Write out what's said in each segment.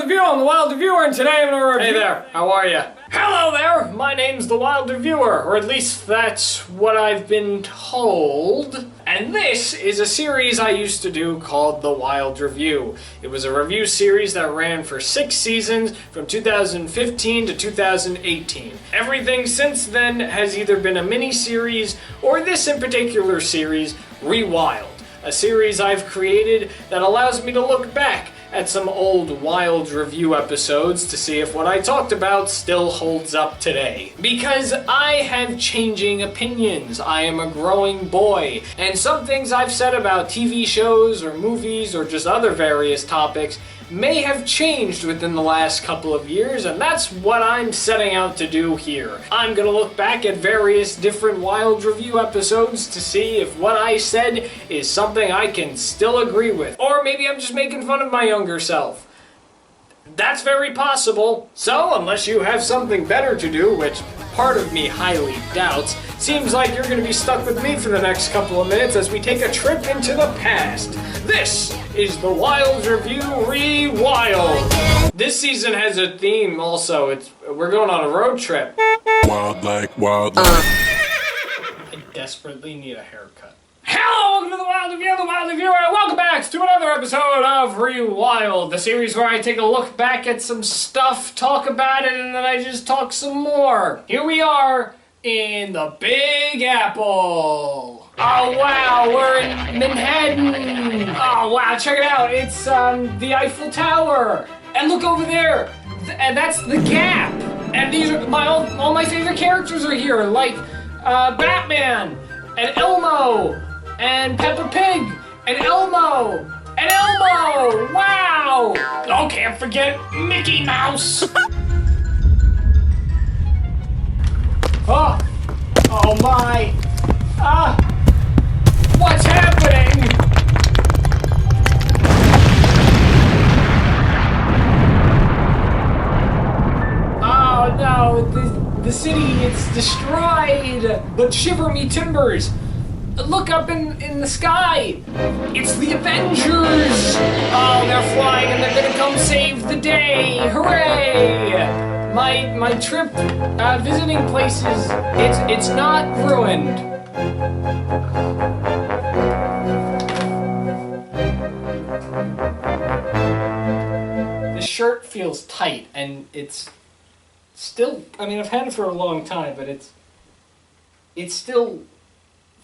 Review. I'm the Wild Reviewer, and today I'm gonna review. Hey there, how are you? Hello there. My name's the Wild Reviewer, or at least that's what I've been told. And this is a series I used to do called The Wild Review. It was a review series that ran for 6 seasons from 2015 to 2018. Everything since then has either been a mini-series or this in particular series, Rewild. A series I've created that allows me to look back at some old Wild Review episodes to see if what I talked about still holds up today. Because I have changing opinions. I am a growing boy, and some things I've said about TV shows or movies or just other various topics may have changed within the last couple of years, and that's what I'm setting out to do here. I'm gonna look back at various different Wild Review episodes to see if what I said is something I can still agree with. Or maybe I'm just making fun of my younger self. That's very possible. So, unless you have something better to do, which part of me highly doubts, seems like you're gonna be stuck with me for the next couple of minutes as we take a trip into the past. This is the Wild Review Rewild. This season has a theme also. We're going on a road trip. Wild like, wild like. I desperately need a haircut. Hello, welcome to the Wild Review, the Wild Reviewer, and welcome back to another episode of Rewild, the series where I take a look back at some stuff, talk about it, and then I just talk some more. Here we are in the Big Apple. Oh wow, we're in Manhattan. Oh wow, check it out. It's the Eiffel Tower. And look over there. And that's the Gap. And these are all my favorite characters are here, like Batman and Elmo and Peppa Pig and Elmo and Elmo. Wow. Oh, can't forget Mickey Mouse. Oh my. What's happening? Oh no, the city, it's destroyed. But shiver me timbers. Look up in the sky. It's the Avengers. Oh, they're flying and they're gonna come save the day. Hooray! My trip visiting places, it's not ruined. The shirt feels tight, and it's still, I mean, I've had it for a long time, but it still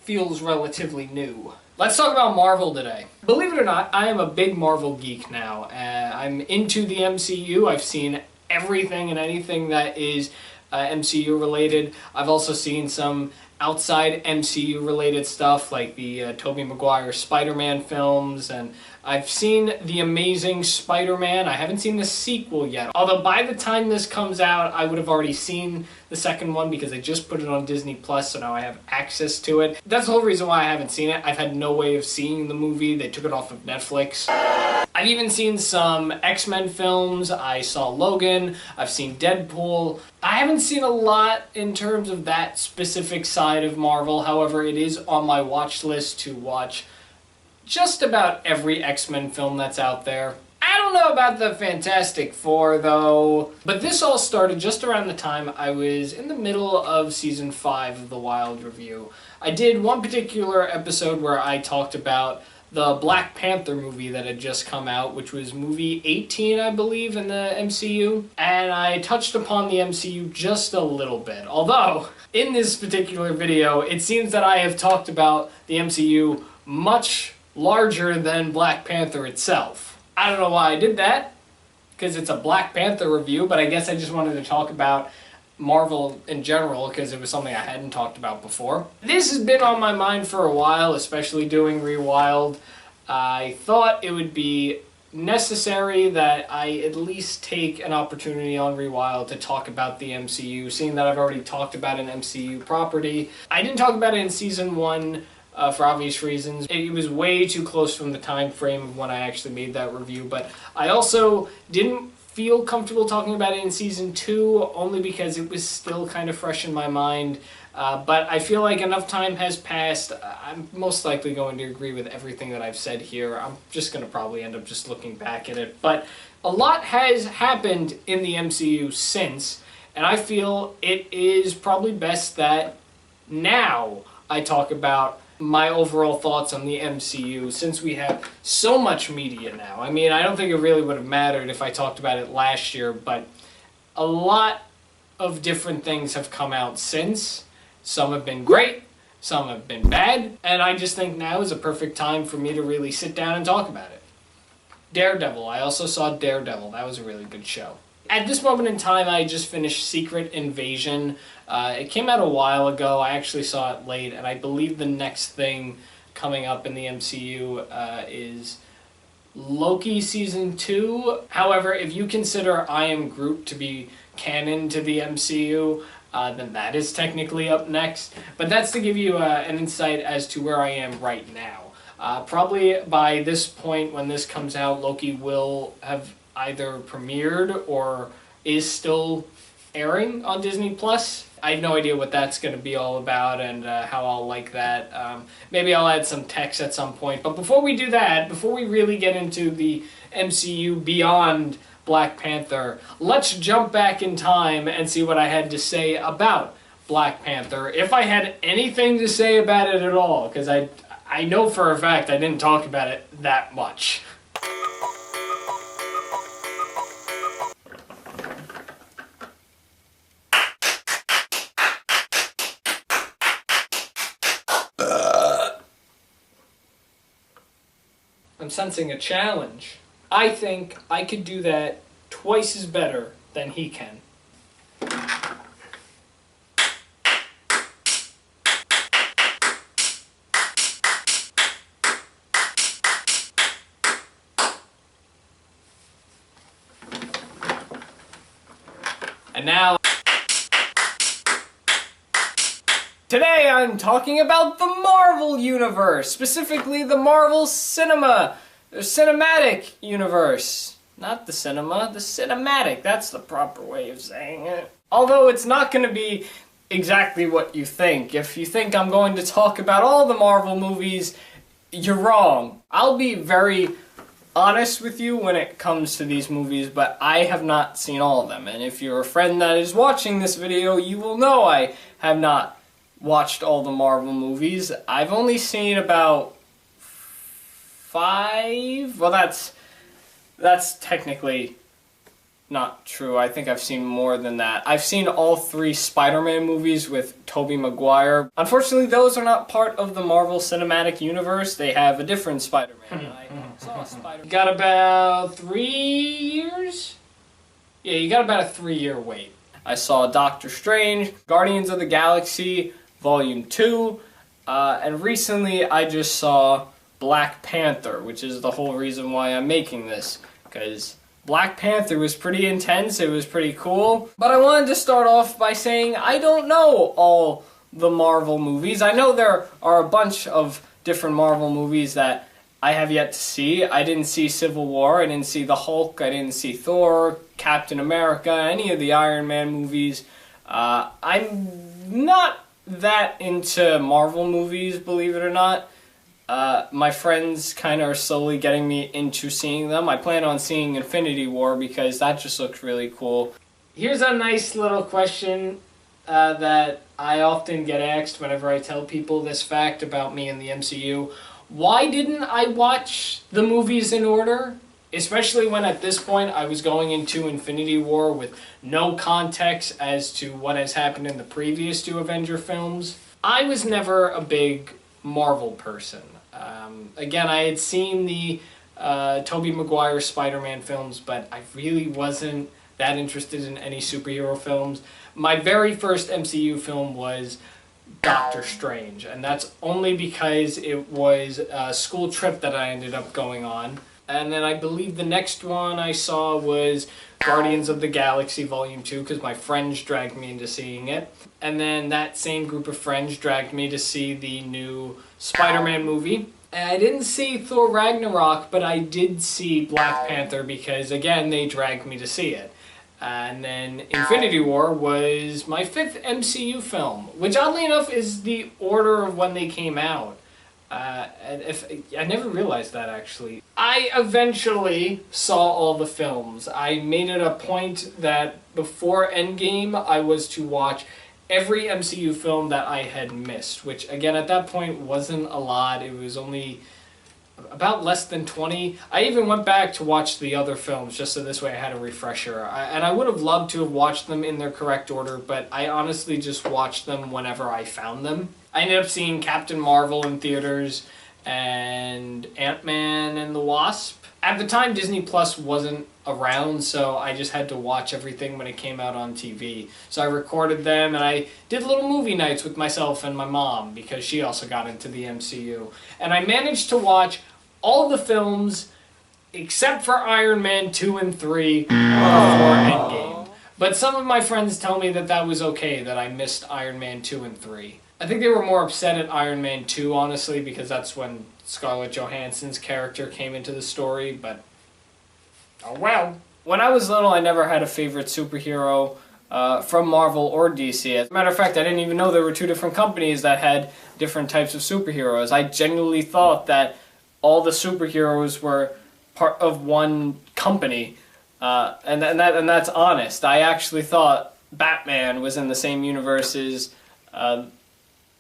feels relatively new. Let's talk about Marvel today. Believe it or not, I am a big Marvel geek now. I'm into the MCU. I've seen everything and anything that is MCU related. I've also seen some outside MCU related stuff like the Tobey Maguire Spider-Man films, and I've seen The Amazing Spider-Man. I haven't seen the sequel yet, although by the time this comes out I would have already seen the second one because they just put it on Disney Plus, so now I have access to it. That's the whole reason why I haven't seen it. I've had no way of seeing the movie. They took it off of Netflix. I've even seen some X-Men films. I saw Logan. I've seen Deadpool. I haven't seen a lot in terms of that specific side of Marvel. However, it is on my watch list to watch just about every X-Men film that's out there. I don't know about the Fantastic Four, though. But this all started just around the time I was in the middle of Season 5 of the Wild Review. I did one particular episode where I talked about the Black Panther movie that had just come out, which was movie 18, I believe, in the MCU. And I touched upon the MCU just a little bit. Although, in this particular video, it seems that I have talked about the MCU much larger than Black Panther itself. I don't know why I did that, because it's a Black Panther review, but I guess I just wanted to talk about Marvel in general because it was something I hadn't talked about before. This has been on my mind for a while, especially doing Rewild. I thought it would be necessary that I at least take an opportunity on Rewild to talk about the MCU, seeing that I've already talked about an MCU property. I didn't talk about it in Season 1 for obvious reasons. It was way too close from the time frame of when I actually made that review, but I also didn't feel comfortable talking about it in season 2 only because it was still kind of fresh in my mind. But I feel like enough time has passed. I'm most likely going to agree with everything that I've said here. I'm just going to probably end up just looking back at it. But a lot has happened in the MCU since, and I feel it is probably best that now I talk about my overall thoughts on the MCU, since we have so much media now. I mean, I don't think it really would have mattered if I talked about it last year, but a lot of different things have come out since. Some have been great, some have been bad, and I just think now is a perfect time for me to really sit down and talk about it. Daredevil. I also saw Daredevil. That was a really good show. At this moment in time, I just finished Secret Invasion. It came out a while ago. I actually saw it late, and I believe the next thing coming up in the MCU is Loki Season 2. However, if you consider I Am Groot to be canon to the MCU, then that is technically up next. But that's to give you an insight as to where I am right now. Probably by this point, when this comes out, Loki will have either premiered or is still airing on Disney+. I have no idea what that's going to be all about and how I'll like that. Maybe I'll add some text at some point. But before we do that, before we really get into the MCU beyond Black Panther, let's jump back in time and see what I had to say about Black Panther, if I had anything to say about it at all, because I know for a fact I didn't talk about it that much. I'm sensing a challenge. I think I could do that twice as better than he can. And now, today I'm talking about the Marvel Universe, specifically the Marvel Cinematic Universe. Not the cinema, the cinematic. That's the proper way of saying it. Although it's not going to be exactly what you think. If you think I'm going to talk about all the Marvel movies, you're wrong. I'll be very honest with you when it comes to these movies, but I have not seen all of them. And if you're a friend that is watching this video, you will know I have not watched all the Marvel movies. I've only seen about 5. Well, that's technically not true. I think I've seen more than that. I've seen all 3 Spider-Man movies with Tobey Maguire. Unfortunately, those are not part of the Marvel Cinematic Universe. They have a different Spider-Man. I saw Spider-Man. Got about 3 years? Yeah, you got about a 3-year wait. I saw Doctor Strange, Guardians of the Galaxy, Volume 2, and recently I just saw Black Panther, which is the whole reason why I'm making this, because Black Panther was pretty intense, it was pretty cool. But I wanted to start off by saying I don't know all the Marvel movies. I know there are a bunch of different Marvel movies that I have yet to see. I didn't see Civil War, I didn't see the Hulk, I didn't see Thor, Captain America, any of the Iron Man movies. I'm not that into Marvel movies, believe it or not. My friends kind of are slowly getting me into seeing them. I plan on seeing Infinity War because that just looks really cool. Here's a nice little question that I often get asked whenever I tell people this fact about me and the MCU. Why didn't I watch the movies in order? Especially when at this point I was going into Infinity War with no context as to what has happened in the previous 2 Avenger films. I was never a big Marvel person. Again, I had seen the Tobey Maguire Spider-Man films, but I really wasn't that interested in any superhero films. My very first MCU film was Doctor Strange, and that's only because it was a school trip that I ended up going on. And then I believe the next one I saw was Guardians of the Galaxy Volume 2, because my friends dragged me into seeing it. And then that same group of friends dragged me to see the new Spider-Man movie. I didn't see Thor Ragnarok, but I did see Black Panther because, again, they dragged me to see it. And then Infinity War was my 5th MCU film, which oddly enough is the order of when they came out. I never realized that, actually. I eventually saw all the films. I made it a point that before Endgame, I was to watch every MCU film that I had missed, which, again, at that point wasn't a lot. It was only about less than 20. I even went back to watch the other films just so this way I had a refresher. And I would have loved to have watched them in their correct order, but I honestly just watched them whenever I found them. I ended up seeing Captain Marvel in theaters and Ant-Man and the Wasp. At the time, Disney Plus wasn't around, so I just had to watch everything when it came out on TV. So I recorded them, and I did little movie nights with myself and my mom, because she also got into the MCU. And I managed to watch all the films except for Iron Man 2 and 3 before Endgame. But some of my friends tell me that that was okay, that I missed Iron Man 2 and 3. I think they were more upset at Iron Man 2, honestly, because that's when Scarlett Johansson's character came into the story, but oh well. When I was little, I never had a favorite superhero from Marvel or DC. As a matter of fact, I didn't even know there were 2 different companies that had different types of superheroes. I genuinely thought that all the superheroes were part of one company, and that's honest. I actually thought Batman was in the same universe as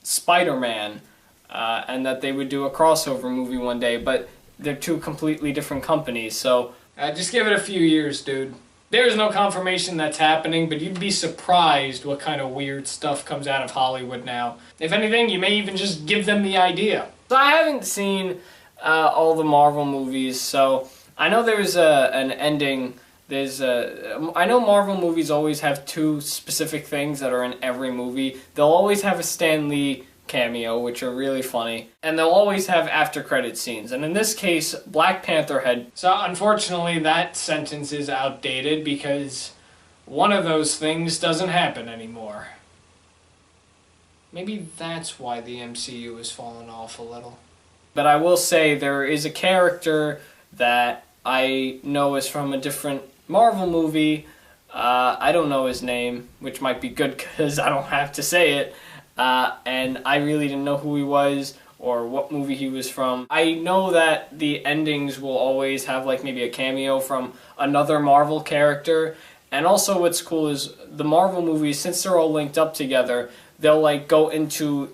Spider-Man, and that they would do a crossover movie one day, but they're 2 completely different companies, so just give it a few years, dude. There's no confirmation that's happening, but you'd be surprised what kind of weird stuff comes out of Hollywood now. If anything, you may even just give them the idea. So I haven't seen all the Marvel movies, so I know there's an ending. I know Marvel movies always have 2 specific things that are in every movie. They'll always have a Stan Lee cameo, which are really funny, and they'll always have after-credit scenes. And in this case, Black Panther had... So unfortunately, that sentence is outdated because one of those things doesn't happen anymore. Maybe that's why the MCU has fallen off a little. But I will say there is a character that I know is from a different Marvel movie. I don't know his name, which might be good because I don't have to say it. And I really didn't know who he was or what movie he was from. I know that the endings will always have like maybe a cameo from another Marvel character. And also what's cool is the Marvel movies, since they're all linked up together, they'll like go into...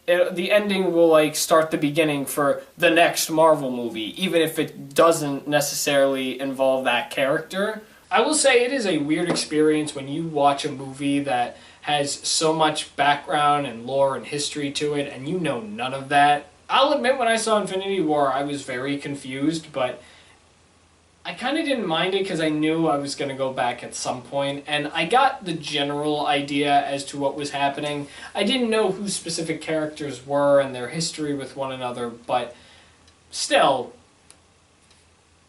the ending will like start the beginning for the next Marvel movie, even if it doesn't necessarily involve that character. I will say it is a weird experience when you watch a movie that has so much background and lore and history to it, and you know none of that. I'll admit when I saw Infinity War, I was very confused, but I kind of didn't mind it because I knew I was going to go back at some point, and I got the general idea as to what was happening. I didn't know who specific characters were and their history with one another, but still,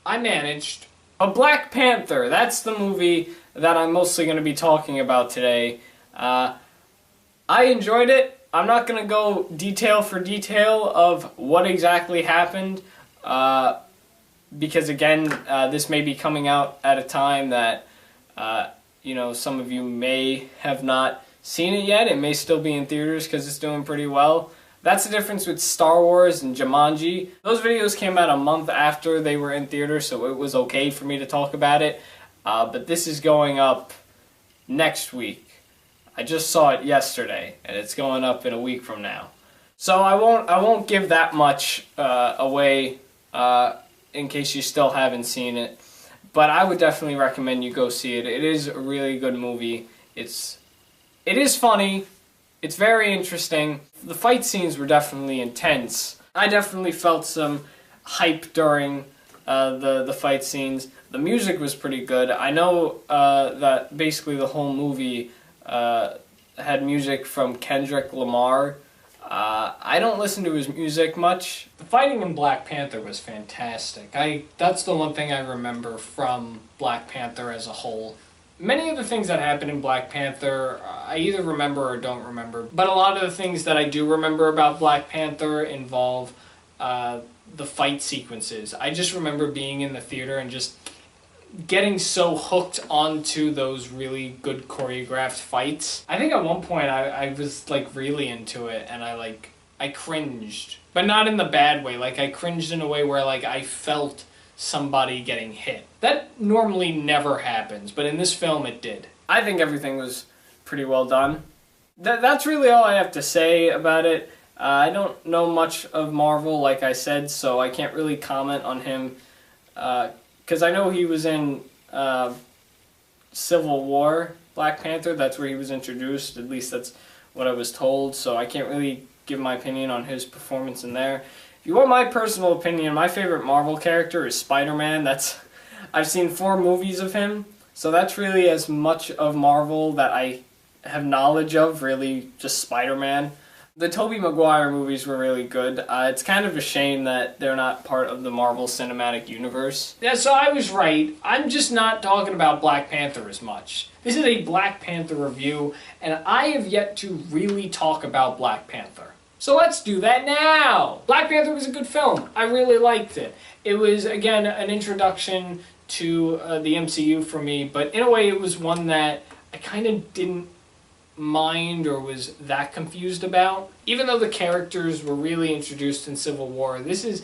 I managed. A Black Panther, that's the movie that I'm mostly going to be talking about today. I enjoyed it. I'm not going to go detail for detail of what exactly happened, because again, this may be coming out at a time that, some of you may have not seen it yet. It may still be in theaters because it's doing pretty well. That's the difference with Star Wars and Jumanji. Those videos came out a month after they were in theaters, so it was okay for me to talk about it. But this is going up next week. I just saw it yesterday, and it's going up in a week from now. So I won't give that much away in case you still haven't seen it. But I would definitely recommend you go see it. It is a really good movie. It is funny. It's very interesting. The fight scenes were definitely intense. I definitely felt some hype during the fight scenes. The music was pretty good. I know that basically the whole movie had music from Kendrick Lamar. I don't listen to his music much. The fighting in Black Panther was fantastic. That's the one thing I remember from Black Panther as a whole. Many of the things that happen in Black Panther, I either remember or don't remember. But a lot of the things that I do remember about Black Panther involve the fight sequences. I just remember being in the theater and just getting so hooked onto those really good choreographed fights. I think at one point I was like really into it, and I cringed. But not in the bad way. Like, I cringed in a way where like I felt somebody getting hit. That normally never happens, but in this film it did. I think everything was pretty well done. That's really all I have to say about it. I don't know much of Marvel, like I said, so I can't really comment on him. Because I know he was in Civil War, Black Panther. That's where he was introduced. At least that's what I was told. So I can't really give my opinion on his performance in there. If you want my personal opinion, my favorite Marvel character is Spider-Man. I've seen 4 movies of him. So that's really as much of Marvel that I have knowledge of, really just Spider-Man. The Tobey Maguire movies were really good. It's kind of a shame that they're not part of the Marvel Cinematic Universe. Yeah, so I was right. I'm just not talking about Black Panther as much. This is a Black Panther review, and I have yet to really talk about Black Panther. So let's do that now! Black Panther was a good film. I really liked it. It was, again, an introduction to the MCU for me, but in a way it was one that I kind of didn't mind or was that confused about. Even though the characters were really introduced in Civil War, this is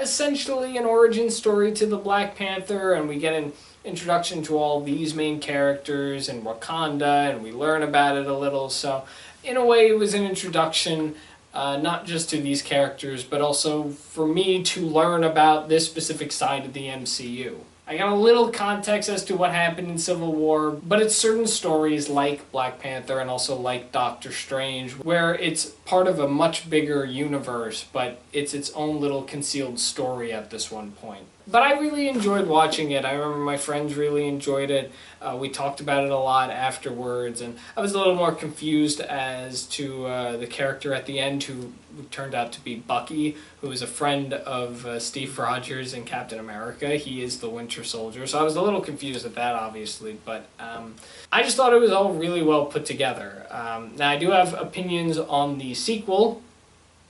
essentially an origin story to the Black Panther, and we get an introduction to all these main characters in Wakanda, and we learn about it a little. So in a way it was an introduction not just to these characters, but also for me to learn about this specific side of the MCU. I got a little context as to what happened in Civil War, but it's certain stories like Black Panther and also like Doctor Strange, where it's part of a much bigger universe, but it's its own little concealed story at this one point. But I really enjoyed watching it. I remember my friends really enjoyed it. We talked about it a lot afterwards, and I was a little more confused as to the character at the end who turned out to be Bucky, who is a friend of Steve Rogers in Captain America. He is the Winter Soldier, so I was a little confused at that, obviously, but I just thought it was all really well put together. Now, I do have opinions on the sequel,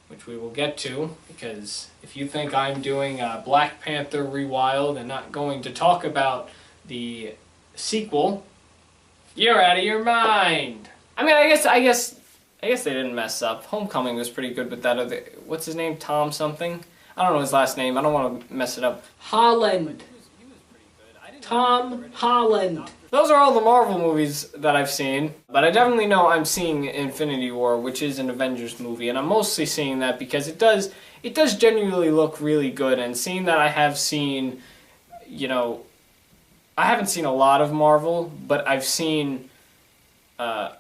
which we will get to, because if you think I'm doing Black Panther Rewild and not going to talk about the sequel, you're out of your mind. I mean, I guess they didn't mess up. Homecoming was pretty good with that other, what's his name, Tom something? I don't know his last name. I don't want to mess it up. Holland. He was pretty good. Tom Holland. Those are all the Marvel movies that I've seen, but I definitely know I'm seeing Infinity War, which is an Avengers movie, and I'm mostly seeing that because it does genuinely look really good, and seeing that I have seen, you know, I haven't seen a lot of Marvel, but I've seen a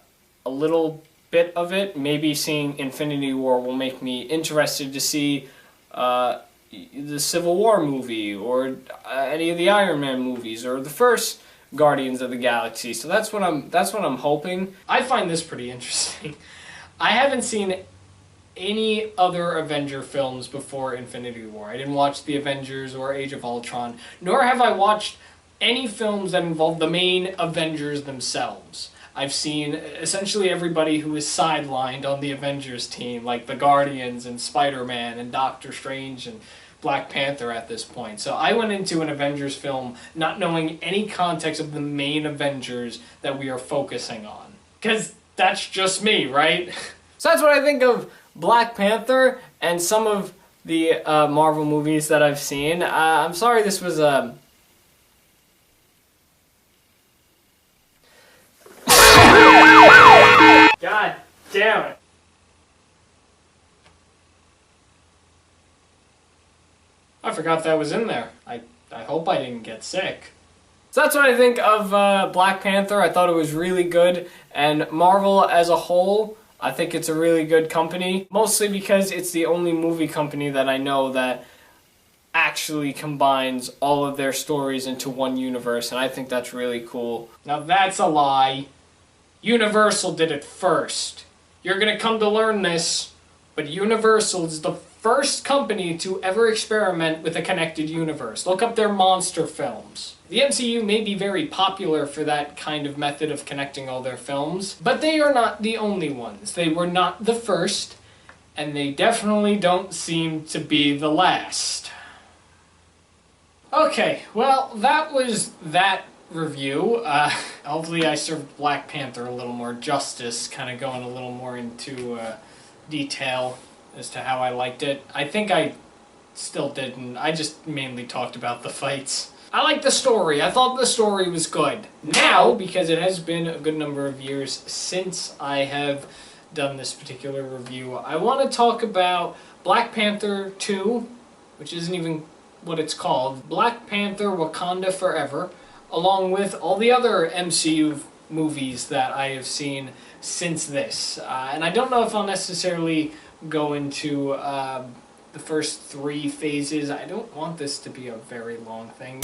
little bit of it. Maybe seeing Infinity War will make me interested to see the Civil War movie, or any of the Iron Man movies, or the first Guardians of the Galaxy. So that's what I'm hoping. I find this pretty interesting. I haven't seen any other Avenger films before Infinity War. I didn't watch The Avengers or Age of Ultron, nor have I watched any films that involve the main Avengers themselves. I've seen essentially everybody who is sidelined on the Avengers team, like the Guardians and Spider-Man and Doctor Strange and Black Panther at this point. So I went into an Avengers film not knowing any context of the main Avengers that we are focusing on. Because that's just me, right? So that's what I think of Black Panther and some of the Marvel movies that I've seen. I'm sorry this was a... God damn it. I forgot that was in there. I hope I didn't get sick. So that's what I think of Black Panther. I thought it was really good. And Marvel as a whole, I think it's a really good company. Mostly because it's the only movie company that I know that actually combines all of their stories into one universe. And I think that's really cool. Now that's a lie. Universal did it first. You're gonna come to learn this, but Universal is the first company to ever experiment with a connected universe. Look up their monster films. The MCU may be very popular for that kind of method of connecting all their films, but they are not the only ones. They were not the first, and they definitely don't seem to be the last. Okay, well, that was that review. Hopefully I served Black Panther a little more justice, kind of going a little more into detail as to how I liked it. I think I still didn't. I just mainly talked about the fights. I liked the story. I thought the story was good. Now, because it has been a good number of years since I have done this particular review, I want to talk about Black Panther 2, which isn't even what it's called, Black Panther Wakanda Forever, along with all the other MCU movies that I have seen since this. And I don't know if I'll necessarily go into the first 3 phases. I don't want this to be a very long thing.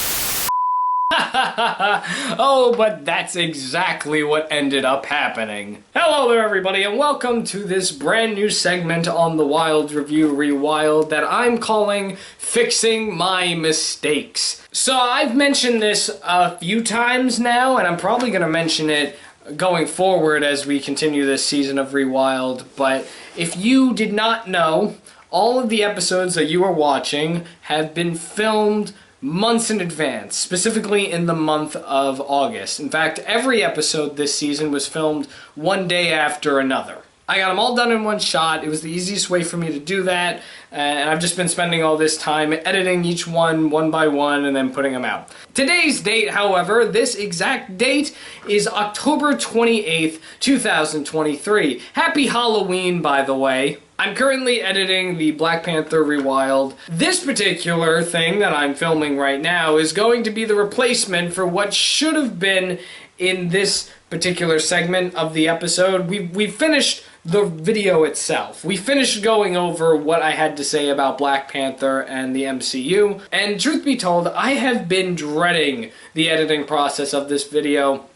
Oh, but that's exactly what ended up happening. Hello there, everybody, and welcome to this brand new segment on the Wild Review Rewild that I'm calling Fixing My Mistakes. So I've mentioned this a few times now, and I'm probably going to mention it going forward as we continue this season of Rewild, but if you did not know, all of the episodes that you are watching have been filmed months in advance, specifically in the month of August. In fact, every episode this season was filmed one day after another. I got them all done in one shot. It was the easiest way for me to do that, and I've just been spending all this time editing each one by one and then putting them out. Today's date, however, this exact date is October 28th, 2023. Happy Halloween, by the way. I'm currently editing the Black Panther Rewild. This particular thing that I'm filming right now is going to be the replacement for what should have been in this particular segment of the episode. We finished the video itself. We finished going over what I had to say about Black Panther and the MCU. And truth be told, I have been dreading the editing process of this video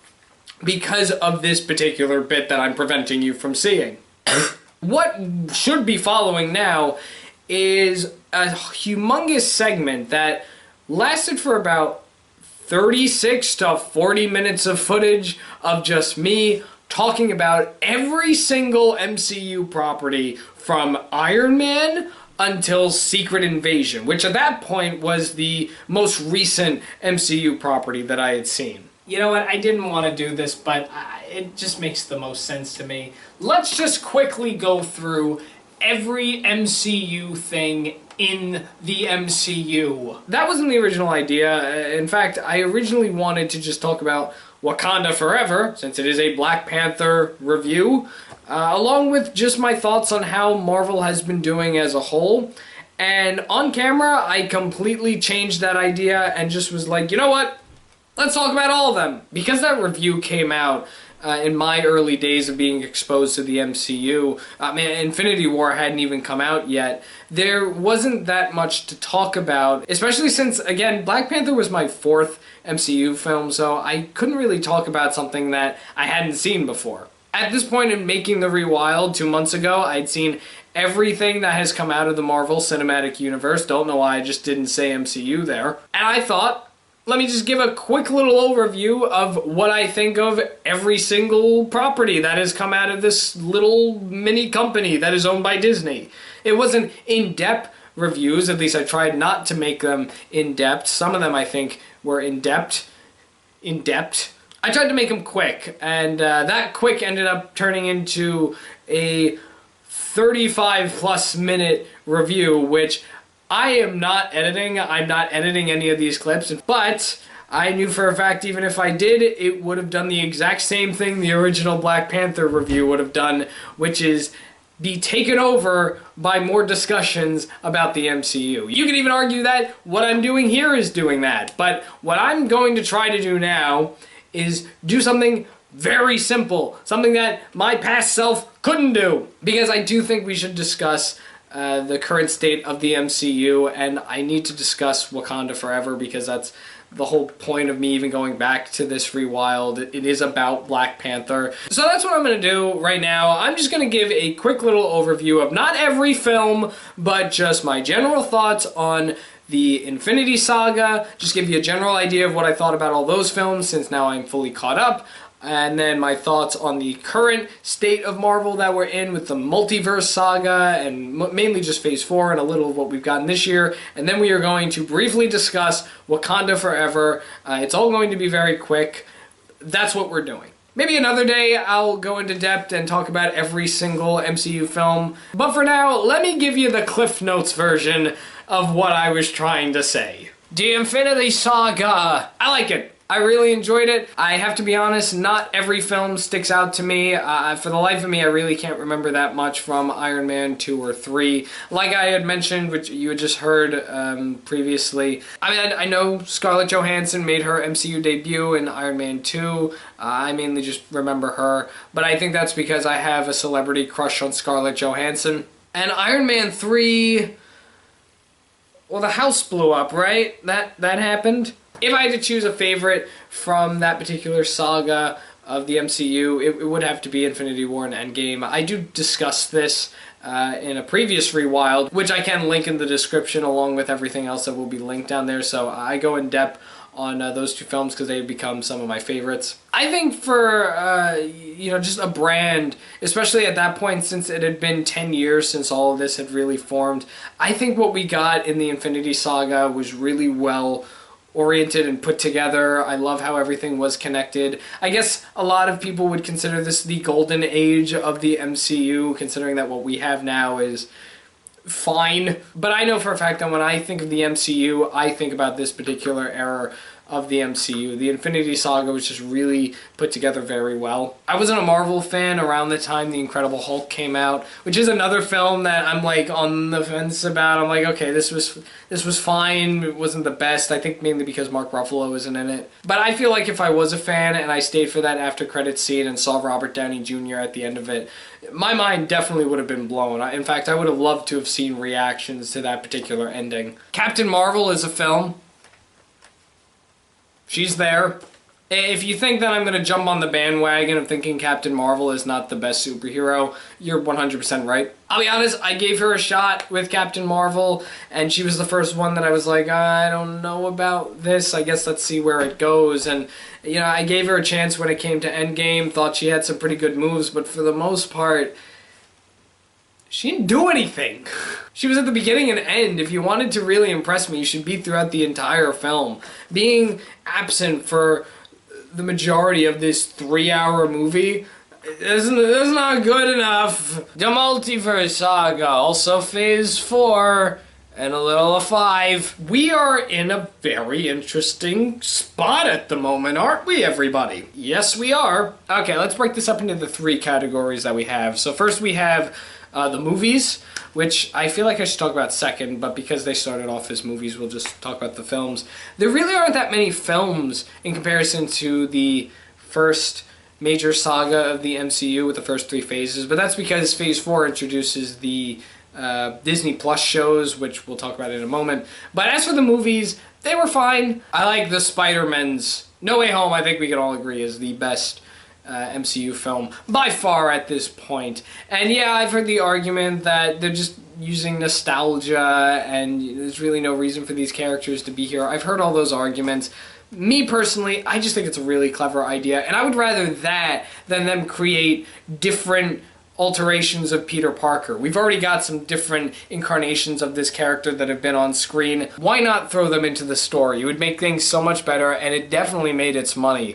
because of this particular bit that I'm preventing you from seeing. What should be following now is a humongous segment that lasted for about 36 to 40 minutes of footage of just me talking about every single MCU property from Iron Man until Secret Invasion, which at that point was the most recent MCU property that I had seen. You know what, I didn't want to do this, but it just makes the most sense to me. Let's just quickly go through every MCU thing in the MCU. That wasn't the original idea. In fact, I originally wanted to just talk about Wakanda Forever, since it is a Black Panther review, along with just my thoughts on how Marvel has been doing as a whole. And on camera, I completely changed that idea and just was like, you know what? Let's talk about all of them. Because that review came out in my early days of being exposed to the MCU, Infinity War hadn't even come out yet, there wasn't that much to talk about, especially since, again, Black Panther was my 4th MCU film, so I couldn't really talk about something that I hadn't seen before. At this point in making the Rewild 2 months ago, I'd seen everything that has come out of the Marvel Cinematic Universe. Don't know why I just didn't say MCU there. And I thought, let me just give a quick little overview of what I think of every single property that has come out of this little mini company that is owned by Disney. It wasn't in-depth reviews, at least I tried not to make them in-depth. Some of them I think were in-depth. I tried to make them quick, and that quick ended up turning into a 35-plus minute review, which I am not editing. I'm not editing any of these clips, but I knew for a fact even if I did, it would have done the exact same thing the original Black Panther review would have done, which is be taken over by more discussions about the MCU. You could even argue that what I'm doing here is doing that, but what I'm going to try to do now is do something very simple, something that my past self couldn't do, because I do think we should discuss the current state of the MCU, and I need to discuss Wakanda Forever because that's the whole point of me even going back to this Rewild. It is about Black Panther. So that's what I'm going to do right now. I'm just going to give a quick little overview of not every film, but just my general thoughts on the Infinity Saga, just give you a general idea of what I thought about all those films since now I'm fully caught up. and then my thoughts on the current state of Marvel that we're in with the multiverse saga, and mainly just Phase 4 and a little of what we've gotten this year. And then we are going to briefly discuss Wakanda Forever. It's all going to be very quick. That's what we're doing. Maybe another day I'll go into depth and talk about every single MCU film. But for now, let me give you the Cliff Notes version of what I was trying to say. The Infinity Saga. I like it. I really enjoyed it. I have to be honest, not every film sticks out to me. For the life of me, I really can't remember that much from Iron Man 2 or 3. Like I had mentioned, which you had just heard previously. I mean, I know Scarlett Johansson made her MCU debut in Iron Man 2. I mainly just remember her. But I think that's because I have a celebrity crush on Scarlett Johansson. And Iron Man 3... Well, the house blew up, right? That happened? If I had to choose a favorite from that particular saga of the MCU, it would have to be Infinity War and Endgame. I do discuss this in a previous Rewild, which I can link in the description along with everything else that will be linked down there, so I go in depth on those two films because they've become some of my favorites. I think for, just a brand, especially at that point since it had been 10 years since all of this had really formed, I think what we got in the Infinity Saga was really well oriented and put together. I love how everything was connected. I guess a lot of people would consider this the golden age of the MCU, considering that what we have now is fine. But I know for a fact that when I think of the MCU, I think about this particular era of the MCU. The Infinity Saga was just really put together very well. I wasn't a Marvel fan around the time The Incredible Hulk came out, which is another film that I'm like on the fence about. I'm like, okay, this was fine. It wasn't the best. I think mainly because Mark Ruffalo isn't in it. But I feel like if I was a fan and I stayed for that after credits scene and saw Robert Downey Jr. at the end of it, my mind definitely would have been blown. In fact, I would have loved to have seen reactions to that particular ending. Captain Marvel is a film. She's there. If you think that I'm going to jump on the bandwagon of thinking Captain Marvel is not the best superhero, you're 100% right. I'll be honest, I gave her a shot with Captain Marvel, and she was the first one that I was like, I don't know about this. I guess let's see where it goes. And, I gave her a chance when it came to Endgame, thought she had some pretty good moves, but for the most part, she didn't do anything. She was at the beginning and end. If you wanted to really impress me, you should be throughout the entire film. Being absent for the majority of this 3-hour movie is not good enough. The Multiverse Saga, also Phase 4, and a little of 5. We are in a very interesting spot at the moment, aren't we, everybody? Yes, we are. Okay, let's break this up into the 3 categories that we have. So first we have the movies, which I feel like I should talk about second, but because they started off as movies, we'll just talk about the films. There really aren't that many films in comparison to the first major saga of the MCU with the first 3 phases, but that's because Phase 4 introduces the Disney Plus shows, which we'll talk about in a moment. But as for the movies, they were fine. I like the Spider-Man's. No Way Home, I think we can all agree, is the best MCU film by far at this point. And yeah, I've heard the argument that they're just using nostalgia and there's really no reason for these characters to be here. I've heard all those arguments. Me personally, I just think it's a really clever idea, and I would rather that than them create different alterations of Peter Parker. We've already got some different incarnations of this character that have been on screen. Why not throw them into the story? It would make things so much better, and it definitely made its money.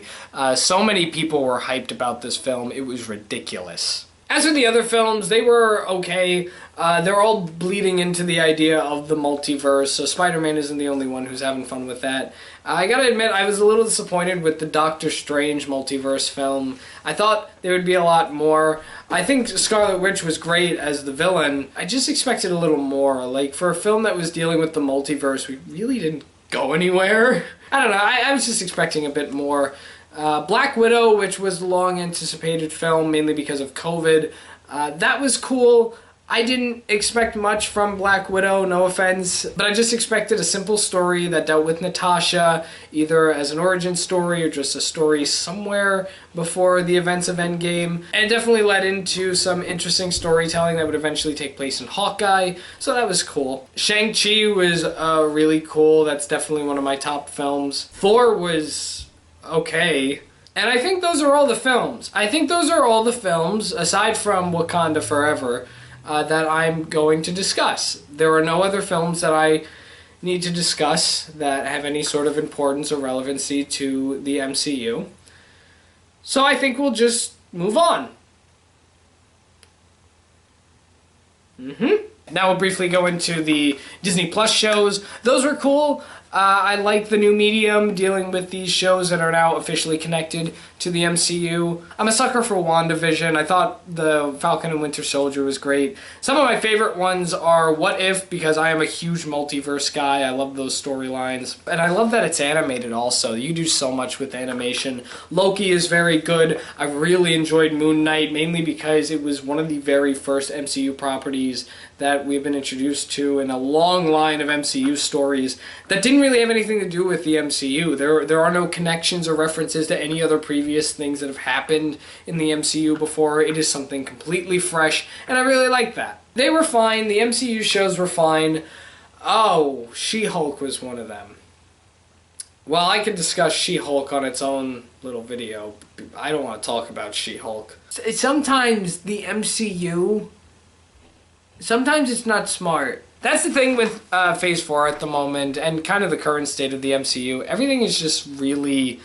So many people were hyped about this film, it was ridiculous. As for the other films, they were okay. They're all bleeding into the idea of the multiverse, so Spider-Man isn't the only one who's having fun with that. I gotta admit, I was a little disappointed with the Doctor Strange multiverse film. I thought there would be a lot more. I think Scarlet Witch was great as the villain. I just expected a little more. Like, for a film that was dealing with the multiverse, we really didn't go anywhere. I don't know, I was just expecting a bit more. Black Widow, which was the long-anticipated film, mainly because of COVID, that was cool. I didn't expect much from Black Widow, no offense, but I just expected a simple story that dealt with Natasha, either as an origin story or just a story somewhere before the events of Endgame, and it definitely led into some interesting storytelling that would eventually take place in Hawkeye, so that was cool. Shang-Chi was really cool. That's definitely one of my top films. Thor was okay. And I think those are all the films. I think those are all the films, aside from Wakanda Forever, that I'm going to discuss. There are no other films that I need to discuss that have any sort of importance or relevancy to the MCU. So I think we'll just move on. Now we'll briefly go into the Disney Plus shows. Those were cool. I like the new medium dealing with these shows that are now officially connected to the MCU. I'm a sucker for WandaVision. I thought the Falcon and Winter Soldier was great. Some of my favorite ones are What If, because I am a huge multiverse guy. I love those storylines. And I love that it's animated also. You do so much with animation. Loki is very good. I really enjoyed Moon Knight, mainly because it was one of the very first MCU properties that we've been introduced to in a long line of MCU stories that didn't really have anything to do with the MCU. There are no connections or references to any other previous things that have happened in the MCU before. It is something completely fresh, and I really like that. They were fine. The MCU shows were fine. Oh, She-Hulk was one of them. Well, I could discuss She-Hulk on its own little video. I don't want to talk about She-Hulk. Sometimes the MCU... Sometimes it's not smart. That's the thing with Phase 4 at the moment, and kind of the current state of the MCU. Everything is just really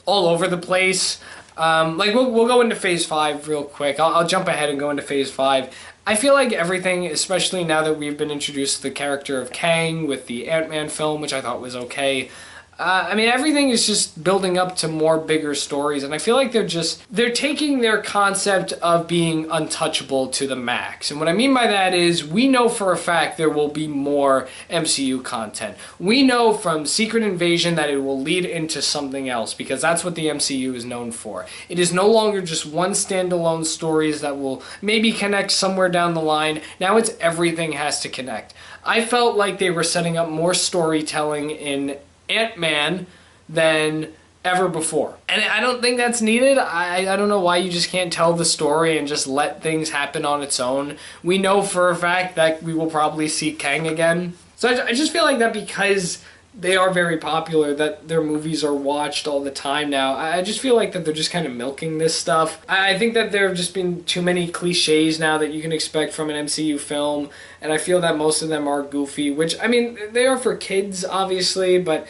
all over the place. We'll go into Phase 5 real quick. I'll jump ahead and go into Phase 5. I feel like everything, especially now that we've been introduced to the character of Kang with the Ant-Man film, which I thought was okay. Everything is just building up to more bigger stories, and I feel like they're taking their concept of being untouchable to the max. And what I mean by that is, we know for a fact there will be more MCU content. We know from Secret Invasion that it will lead into something else, because that's what the MCU is known for. It is no longer just one standalone stories that will maybe connect somewhere down the line. Now it's everything has to connect. I felt like they were setting up more storytelling in Ant-Man than ever before. And I don't think that's needed. I don't know why you just can't tell the story and just let things happen on its own. We know for a fact that we will probably see Kang again. So I just feel like that because they are very popular, that their movies are watched all the time now. I just feel like that they're just kind of milking this stuff. I think that there have just been too many cliches now that you can expect from an MCU film, and I feel that most of them are goofy, which, they are for kids, obviously, but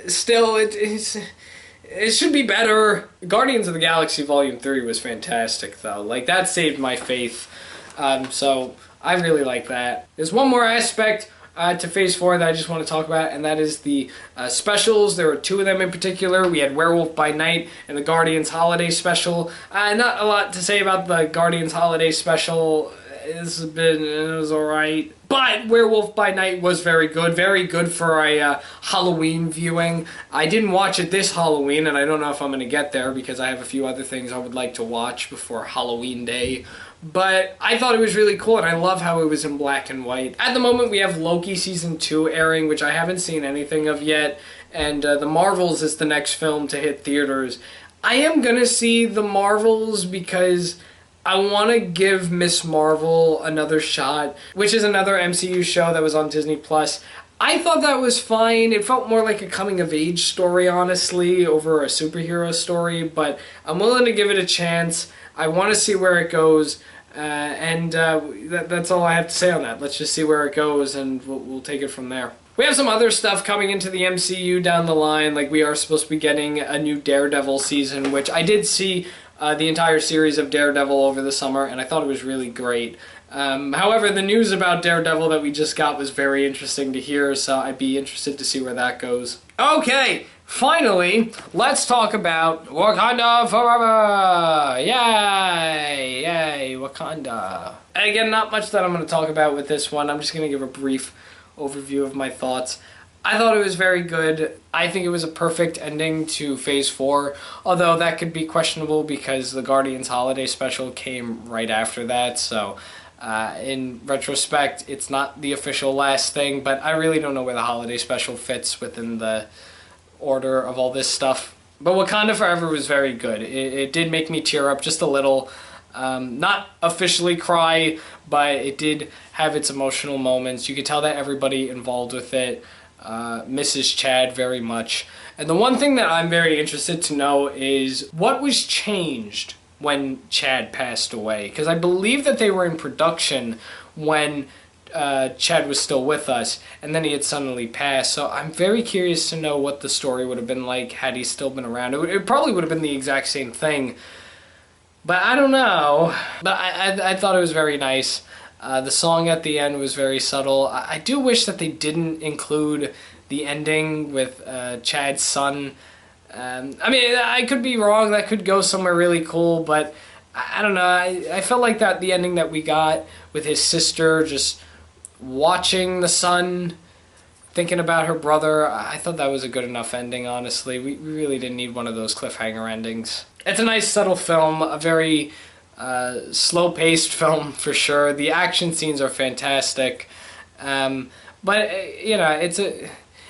still, it should be better. Guardians of the Galaxy Volume 3 was fantastic, though. That saved my faith. So I really like that. There's one more aspect to Phase 4 that I just want to talk about, and that is the specials. There were two of them in particular. We had Werewolf by Night and the Guardians Holiday Special. Not a lot to say about the Guardians Holiday Special. It was alright. But Werewolf by Night was very good for a Halloween viewing. I didn't watch it this Halloween, and I don't know if I'm going to get there because I have a few other things I would like to watch before Halloween Day. But I thought it was really cool, and I love how it was in black and white. At the moment, we have Loki Season 2 airing, which I haven't seen anything of yet, and The Marvels is the next film to hit theaters. I am going to see The Marvels because I want to give Miss Marvel another shot, which is another MCU show that was on Disney+. I thought that was fine. It felt more like a coming-of-age story, honestly, over a superhero story, but I'm willing to give it a chance. I want to see where it goes, and that's all I have to say on that. Let's just see where it goes, and we'll take it from there. We have some other stuff coming into the MCU down the line, like we are supposed to be getting a new Daredevil season, which I did see the entire series of Daredevil over the summer, and I thought it was really great. However, the news about Daredevil that we just got was very interesting to hear, so I'd be interested to see where that goes. Okay, finally, let's talk about Wakanda Forever! Yay! Yay, Wakanda. And again, not much that I'm going to talk about with this one. I'm just going to give a brief overview of my thoughts. I thought it was very good. I think it was a perfect ending to Phase 4, although that could be questionable because the Guardians Holiday Special came right after that, so in retrospect, it's not the official last thing, but I really don't know where the Holiday Special fits within the order of all this stuff. But Wakanda Forever was very good. It did make me tear up just a little. Not officially cry, but it did have its emotional moments. You could tell that everybody involved with it misses Chad very much. And the one thing that I'm very interested to know is what was changed when Chad passed away. Because I believe that they were in production when Chad was still with us, and then he had suddenly passed. So I'm very curious to know what the story would have been like had he still been around. It probably would have been the exact same thing, but I don't know. But I thought it was very nice. The song at the end was very subtle. I do wish that they didn't include the ending with Chad's son. I mean, I could be wrong. That could go somewhere really cool, but I don't know. I felt like that the ending that we got with his sister just watching the son, thinking about her brother, I thought that was a good enough ending, honestly. We really didn't need one of those cliffhanger endings. It's a nice, subtle film, a very slow-paced film, for sure. The action scenes are fantastic. But, you know,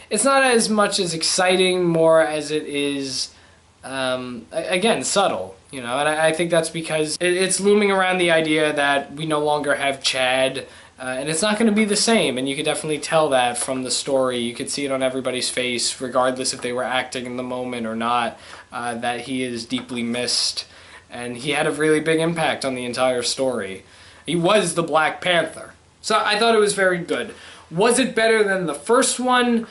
it's not as much as exciting, more as it is, again, subtle. You know, and I think that's because it's looming around the idea that we no longer have Chad, and it's not going to be the same, and you could definitely tell that from the story. You could see it on everybody's face, regardless if they were acting in the moment or not, that he is deeply missed, and he had a really big impact on the entire story. He was the Black Panther. So I thought it was very good. Was it better than the first one?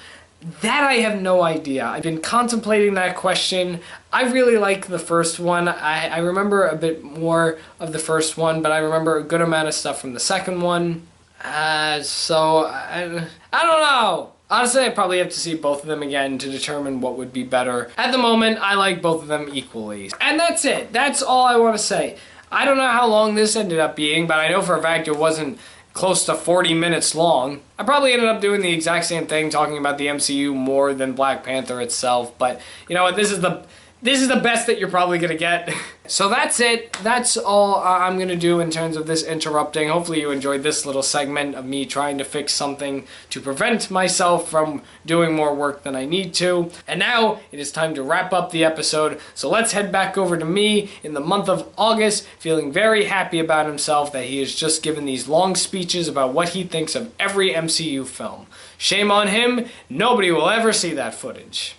That I have no idea. I've been contemplating that question. I really like the first one. I remember a bit more of the first one, but I remember a good amount of stuff from the second one. So I don't know. Honestly, I probably have to see both of them again to determine what would be better. At the moment, I like both of them equally. And that's it. That's all I want to say. I don't know how long this ended up being, but I know for a fact it wasn't close to 40 minutes long. I probably ended up doing the exact same thing, talking about the MCU more than Black Panther itself, but you know what, this is the best that you're probably gonna get. So that's it. That's all I'm gonna do in terms of this interrupting. Hopefully you enjoyed this little segment of me trying to fix something to prevent myself from doing more work than I need to. And now it is time to wrap up the episode. So let's head back over to me in the month of August, feeling very happy about himself that he has just given these long speeches about what he thinks of every MCU film. Shame on him. Nobody will ever see that footage.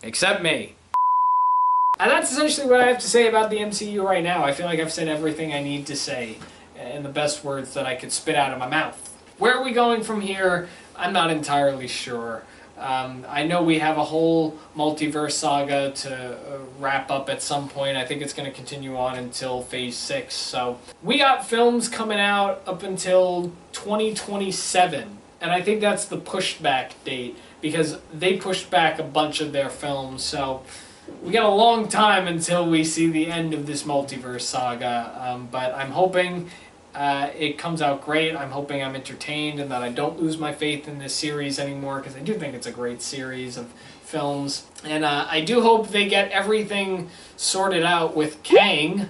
Except me. And that's essentially what I have to say about the MCU right now. I feel like I've said everything I need to say in the best words that I could spit out of my mouth. Where are we going from here? I'm not entirely sure. I know we have a whole multiverse saga to wrap up at some point. I think it's going to continue on until Phase 6. So we got films coming out up until 2027. And I think that's the pushed back date because they pushed back a bunch of their films. So we got a long time until we see the end of this multiverse saga, but I'm hoping it comes out great. I'm hoping I'm entertained and that I don't lose my faith in this series anymore, because I do think it's a great series of films. And I do hope they get everything sorted out with Kang,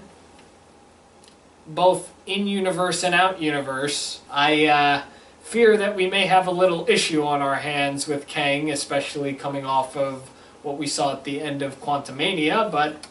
both in-universe and out-universe. I fear that we may have a little issue on our hands with Kang, especially coming off of what we saw at the end of Quantumania, but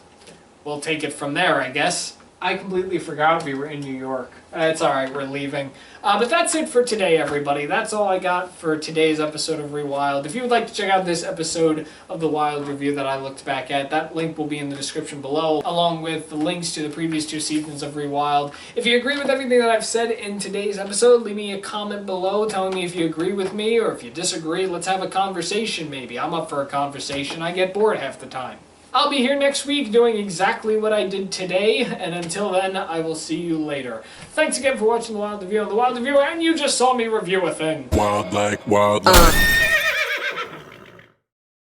we'll take it from there, I guess. I completely forgot we were in New York. It's alright, we're leaving. But that's it for today, everybody. That's all I got for today's episode of Rewild. If you would like to check out this episode of the Wild review that I looked back at, that link will be in the description below, along with the links to the previous 2 seasons of Rewild. If you agree with everything that I've said in today's episode, leave me a comment below telling me if you agree with me, or if you disagree, let's have a conversation maybe. I'm up for a conversation. I get bored half the time. I'll be here next week doing exactly what I did today, and until then, I will see you later. Thanks again for watching The Wild Review on The Wild Review, and you just saw me review a thing. Wild like.